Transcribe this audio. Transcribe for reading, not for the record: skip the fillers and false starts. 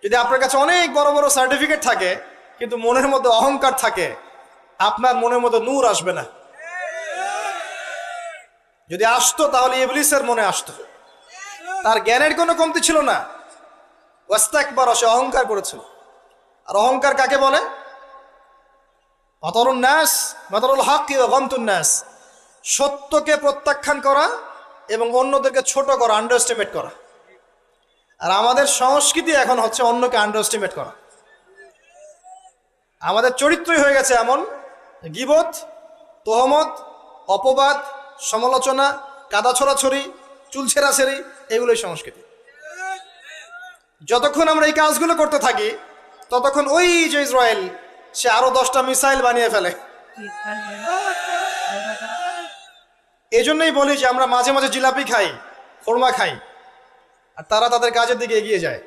যদি আপনার কাছে অনেক বড় বড় সার্টিফিকেট থাকে কিন্তু মনের মধ্যে অহংকার থাকে, আপনার মনের মধ্যে নূর আসবে না। যদি আসতো তাহলে ইবলিসের মনে আসতো। তার জ্ঞানের কোনো কমতি ছিল না, ওয়াস্তাকবার, সে অহংকার করেছিল। আর অহংকার কাকে বলে? মাতারুন নাস, মাতারুল হক ওয়া গামতুন নাস, সত্যকে প্রত্যাখ্যান করা এবং অন্যদেরকে ছোট করা, আন্ডার এস্টিমেট করা। আর আমাদের সংস্কৃতি এখন হচ্ছে অন্যকে আন্ডার এস্টিমেট করা। আমাদের চরিত্রই হয়ে গেছে এমন, গীবত, তোহমত, অপবাদ, সমালোচনা, কাদা ছড়াছড়ি, চুল ছেঁড়াছেড়ি, এগুলোই সংস্কৃতি। যতক্ষণ আমরা এই কাজগুলো করতে থাকি ততক্ষণ ওই যে ইসরায়েল, সে আরো 10টা মিসাইল বানিয়ে ফেলে। এই জন্যই বলি যে আমরা মাঝে মাঝে জিলাপি খাই, খোরমা খাই, আর তারা তাদের কাজের দিকে এগিয়ে যায়।